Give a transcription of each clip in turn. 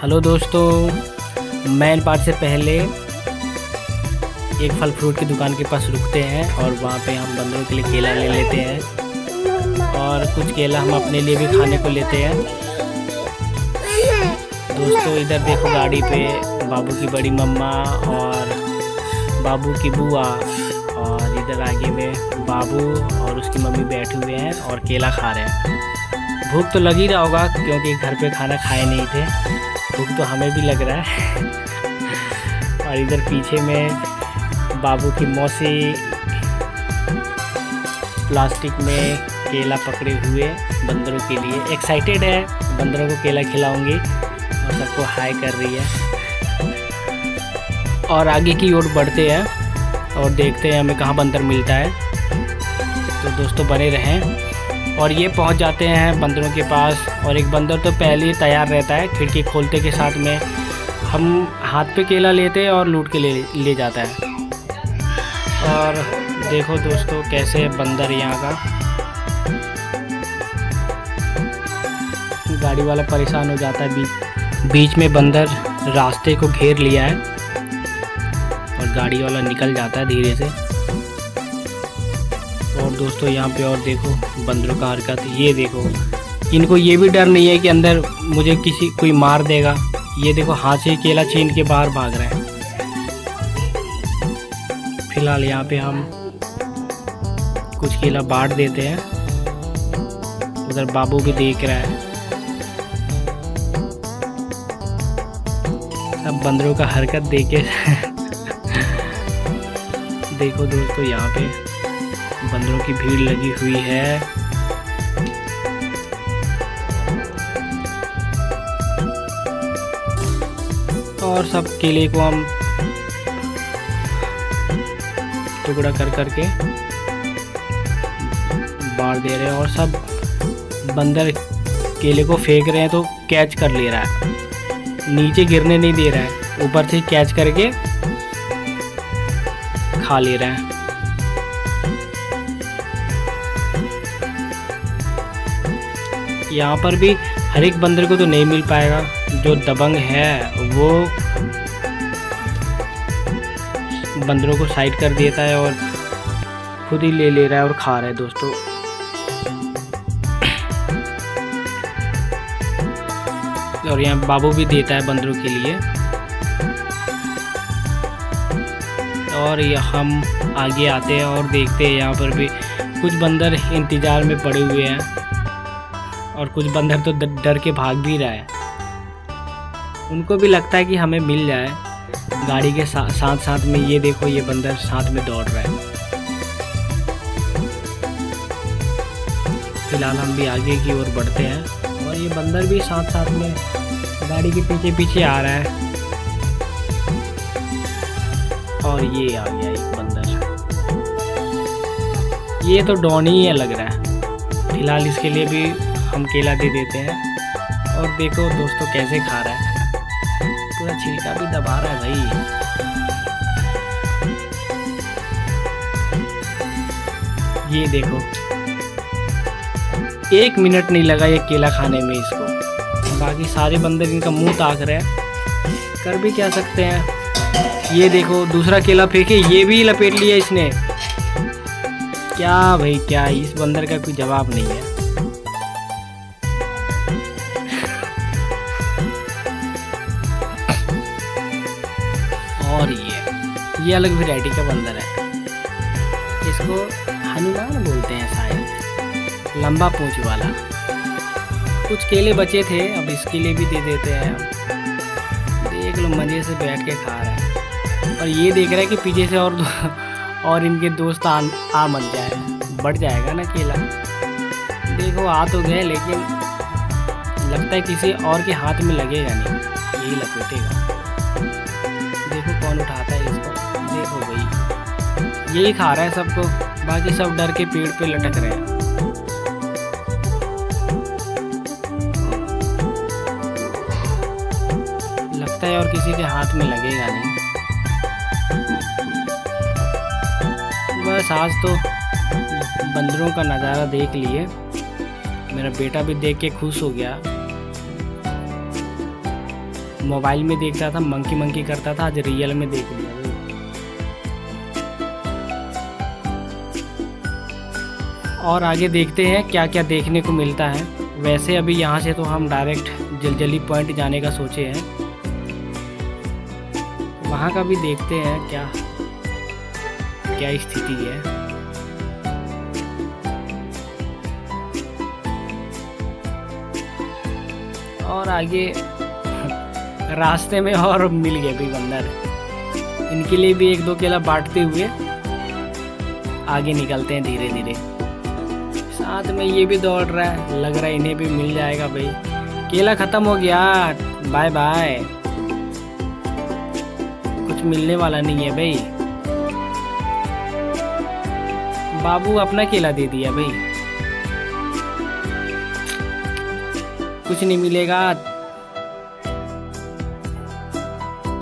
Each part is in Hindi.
हेलो दोस्तों, मेन पार्ट से पहले एक फल फ्रूट की दुकान के पास रुकते हैं और वहाँ पे हम बंदरों के लिए केला ले लेते हैं और कुछ केला हम अपने लिए भी खाने को लेते हैं। दोस्तों इधर देखो, गाड़ी पे बाबू की बड़ी मम्मा और बाबू की बुआ और इधर आगे में बाबू और उसकी मम्मी बैठे हुए हैं और केला खा रहे हैं। भूख तो लग ही रहा होगा क्योंकि घर पे खाना खाए नहीं थे, भूख तो हमें भी लग रहा है। और इधर पीछे में बाबू की मौसी प्लास्टिक में केला पकड़े हुए बंदरों के लिए एक्साइटेड है, बंदरों को केला खिलाऊंगी और सबको हाय कर रही है। और आगे की ओर बढ़ते हैं और देखते हैं हमें कहाँ बंदर मिलता है। तो दोस्तों बने रहें और ये पहुंच जाते हैं बंदरों के पास। और एक बंदर तो पहले ही तैयार रहता है, खिड़की खोलते के साथ में हम हाथ पे केला लेते हैं और लूट के ले जाता है। और देखो दोस्तों कैसे बंदर यहाँ का, गाड़ी वाला परेशान हो जाता है। बीच में बंदर रास्ते को घेर लिया है और गाड़ी वाला निकल जाता है धीरे से। और दोस्तों यहाँ पे और देखो बंदरों का हरकत, ये देखो, इनको ये भी डर नहीं है कि अंदर मुझे कोई मार देगा। ये देखो हाथ से केला छीन के बाहर भाग रहे हैं। फिलहाल यहाँ पे हम कुछ केला बांट देते हैं, उधर बाबू भी देख रहा है। सब बंदरों का हरकत देखे देखो दोस्तों यहाँ पे बंदरों की भीड़ लगी हुई है। और सब केले को हम टुकड़ा कर करके बांट दे रहे हैं और सब बंदर केले को फेंक रहे हैं तो कैच कर ले रहा है, नीचे गिरने नहीं दे रहा है, ऊपर से कैच करके खा ले रहा है। यहाँ पर भी हर एक बंदर को तो नहीं मिल पाएगा, जो दबंग है वो बंदरों को साइड कर देता है और खुद ही ले रहा है और खा रहा है दोस्तों। और यहाँ बाबू भी देता है बंदरों के लिए। और हम आगे आते हैं और देखते हैं यहाँ पर भी कुछ बंदर इंतज़ार में पड़े हुए हैं और कुछ बंदर तो डर के भाग भी रहा है। उनको भी लगता है कि हमें मिल जाए। गाड़ी के साथ साथ में ये देखो, ये बंदर साथ में दौड़ रहा है। फिलहाल हम भी आगे की ओर बढ़ते हैं और ये बंदर भी साथ साथ में गाड़ी के पीछे पीछे आ रहा है। और ये आ गया एक बंदर, ये तो डॉन ही है लग रहा है। फिलहाल इसके लिए भी हम केला दे देते हैं और देखो दोस्तों कैसे खा रहा है, पूरा छिलका भी दबा रहा है भाई। ये देखो 1 मिनट नहीं लगा ये केला खाने में इसको। बाकी सारे बंदर इनका मुंह ताक रहे हैं, कर भी क्या सकते हैं। ये देखो दूसरा केला फेंके, ये भी लपेट लिया इसने। क्या भाई क्या, इस बंदर का कोई जवाब नहीं है। और ये अलग वैरायटी का बंदर है, इसको हनुमान बोलते हैं शायद, लंबा पूंछ वाला। कुछ केले बचे थे, अब इसके लिए भी दे देते हैं हम। देख लो मज़े से बैठ के खा रहा है और ये देख रहा है कि पीछे से और इनके दोस्त आ मत जाए, बढ़ जाएगा ना केला। देखो आ तो गए लेकिन लगता है किसी और के हाथ में लगेगा नहीं, यही लपेटेगा। देखो कौन उठाता है इसको, देखो भाई यही खा रहा है सबको, बाकी सब डर के पेड़ पे लटक रहे हैं। लगता है और किसी के हाथ में लगेगा नहीं। बस आज तो बंदरों का नज़ारा देख लिए, मेरा बेटा भी देख के खुश हो गया। मोबाइल में देखता था, मंकी मंकी करता था, आज रियल में देख लिया। और आगे देखते हैं क्या क्या देखने को मिलता है। वैसे अभी यहाँ से तो हम डायरेक्ट जलजली पॉइंट जाने का सोचे हैं, वहाँ का भी देखते हैं क्या क्या स्थिति है। और आगे रास्ते में और मिल गए भी बंदर, इनके लिए भी 1-2 केला बांटते हुए आगे निकलते हैं धीरे धीरे। साथ में ये भी दौड़ रहा है, लग रहा है इन्हें भी मिल जाएगा भाई। केला ख़त्म हो गया, बाय बाय, कुछ मिलने वाला नहीं है भाई। बाबू अपना केला दे दिया भाई, कुछ नहीं मिलेगा।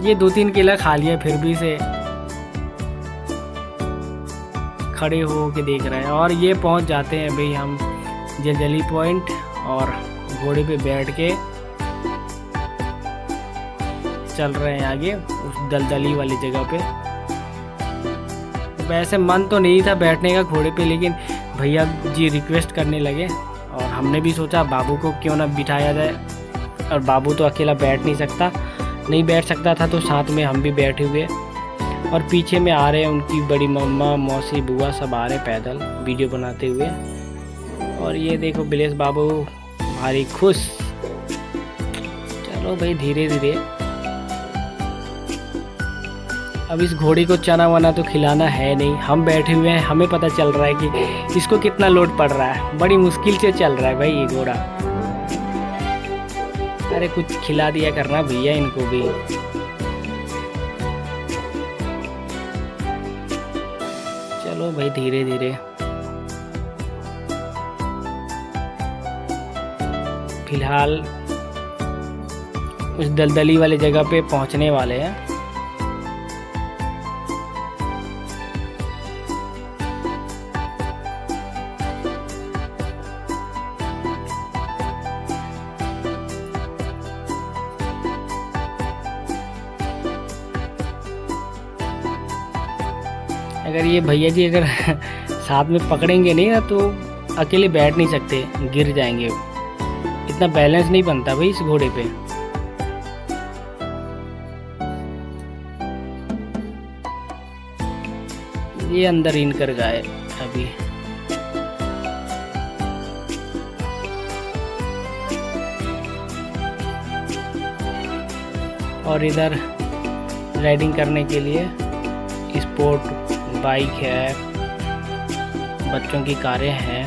ये 2-3 केला खा लिया, फिर भी से खड़े हो के देख रहे हैं। और ये पहुंच जाते हैं भाई हम जलजली पॉइंट, और घोड़े पे बैठ के चल रहे हैं आगे उस दलदली वाली जगह पे। वैसे मन तो नहीं था बैठने का घोड़े पे, लेकिन भैया जी रिक्वेस्ट करने लगे और हमने भी सोचा बाबू को क्यों ना बिठाया जाए। और बाबू तो अकेला बैठ नहीं बैठ सकता था, तो साथ में हम भी बैठे हुए। और पीछे में आ रहे हैं उनकी बड़ी मम्मा, मौसी, बुआ सब आ रहे पैदल वीडियो बनाते हुए। और ये देखो बिलेश बाबू भारी खुश। चलो भाई धीरे धीरे, अब इस घोड़ी को चना वना तो खिलाना है नहीं, हम बैठे हुए हैं, हमें पता चल रहा है कि इसको कितना लोड पड़ रहा है। बड़ी मुश्किल से चल रहा है भाई ये घोड़ा। अरे कुछ खिला दिया करना भैया इनको भी। चलो भाई धीरे धीरे, फिलहाल उस दलदली वाले जगह पे पहुंचने वाले हैं। अगर ये भैया जी अगर साथ में पकड़ेंगे नहीं ना, तो अकेले बैठ नहीं सकते, गिर जाएंगे। इतना बैलेंस नहीं बनता भाई इस घोड़े पे। ये अंदर इन कर गए अभी। और इधर राइडिंग करने के लिए स्पोर्ट बाइक है, बच्चों की कारें हैं।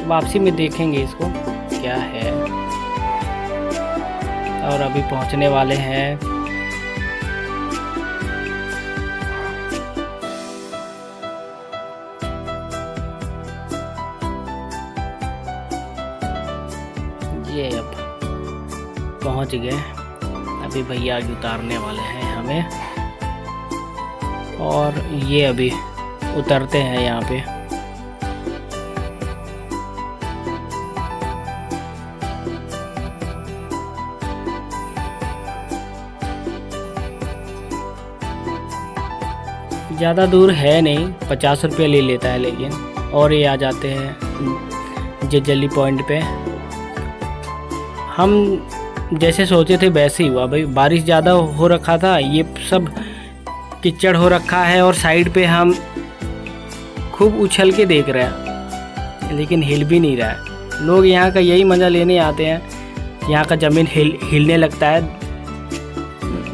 वापसी में देखेंगे इसको क्या है। और अभी पहुंचने वाले हैं। ये अब पहुंच गए, अभी भैया आगे उतारने वाले हैं हमें। और ये अभी उतरते हैं यहाँ पे। ज़्यादा दूर है नहीं, 50 रुपये ले लेता है लेकिन। और ये आ जाते हैं जलजली पॉइंट पे। हम जैसे सोचे थे वैसे ही हुआ भाई, बारिश ज़्यादा हो रखा था, ये सब कीचड़ हो रखा है। और साइड पे हम खूब उछल के देख रहे हैं, लेकिन हिल भी नहीं रहा है। लोग यहाँ का यही मज़ा लेने आते हैं, यहाँ का ज़मीन हिलने लगता है,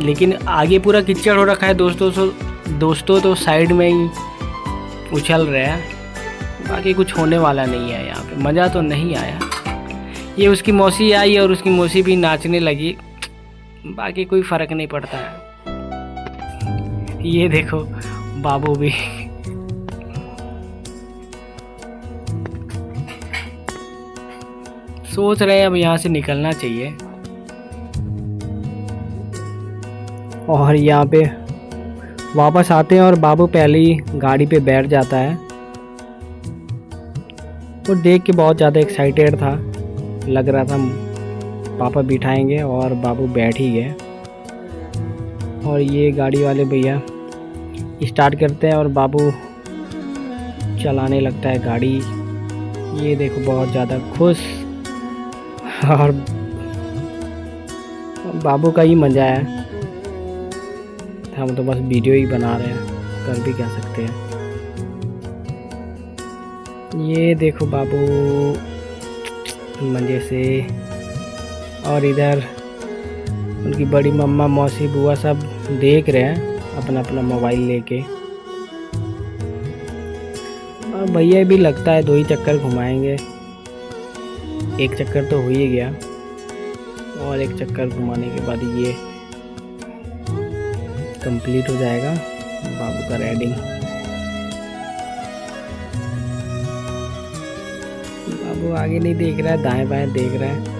लेकिन आगे पूरा कीचड़ हो रखा है। दोस्तों तो साइड में ही उछल रहे हैं, बाकी कुछ होने वाला नहीं है यहाँ पे। मज़ा तो नहीं आया। ये उसकी मौसी आई और उसकी मौसी भी नाचने लगी, बाकी कोई फ़र्क नहीं पड़ता है। ये देखो बाबू भी सोच रहे हैं अब यहाँ से निकलना चाहिए। और यहाँ पे वापस आते हैं और बाबू पहले ही गाड़ी पे बैठ जाता है। वो देख के बहुत ज़्यादा एक्साइटेड था, लग रहा था पापा बिठाएंगे और बाबू बैठ ही गए। और ये गाड़ी वाले भैया स्टार्ट करते हैं और बाबू चलाने लगता है गाड़ी। ये देखो बहुत ज़्यादा खुश, और बाबू का ही मज़ा है। हम तो बस वीडियो ही बना रहे हैं, कर भी क्या सकते हैं। ये देखो बाबू मज़े से, और इधर उनकी बड़ी मम्मा मौसी बुआ सब देख रहे हैं अपना अपना मोबाइल लेके। और भैया भी लगता है 2 ही चक्कर घुमाएंगे, एक चक्कर तो हो ही गया, और एक चक्कर घुमाने के बाद ये कंप्लीट हो जाएगा बाबू का राइडिंग। बाबू आगे नहीं देख रहा है, दाएं बाएं देख रहा है।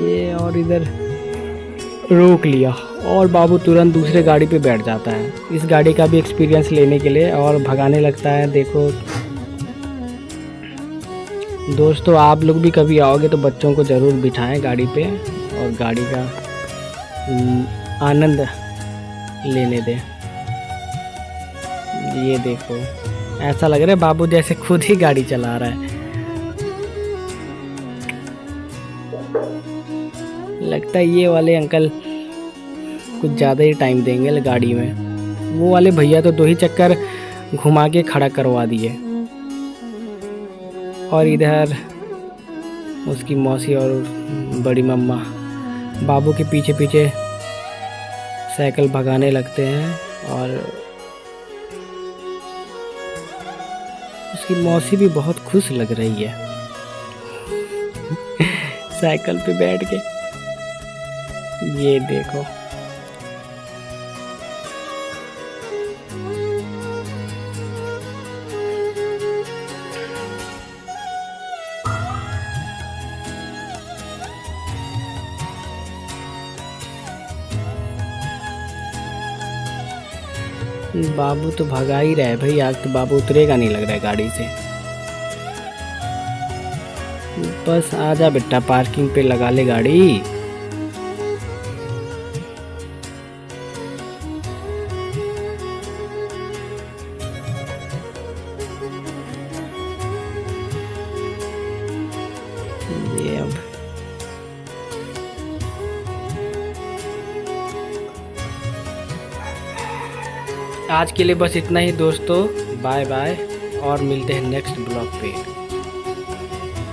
ये और इधर रोक लिया और बाबू तुरंत दूसरे गाड़ी पे बैठ जाता है, इस गाड़ी का भी एक्सपीरियंस लेने के लिए, और भगाने लगता है। देखो दोस्तों, आप लोग भी कभी आओगे तो बच्चों को ज़रूर बिठाएं गाड़ी पे और गाड़ी का आनंद लेने दें। ये देखो ऐसा लग रहा है बाबू जैसे खुद ही गाड़ी चला रहा है। लगता है ये वाले अंकल कुछ ज़्यादा ही टाइम देंगे गाड़ी में। वो वाले भैया तो 2 ही चक्कर घुमा के खड़ा करवा दिए। और इधर उसकी मौसी और बड़ी मम्मा बाबू के पीछे पीछे साइकिल भगाने लगते हैं, और उसकी मौसी भी बहुत खुश लग रही है साइकिल पे बैठ के। ये देखो बाबू तो भगा ही रहा है भाई, आज तो बाबू उतरेगा नहीं लग रहा है गाड़ी से। बस आजा बेटा, पार्किंग पे लगा ले गाड़ी। ये अब आज के लिए बस इतना ही दोस्तों, बाय बाय, और मिलते हैं नेक्स्ट ब्लॉग पे।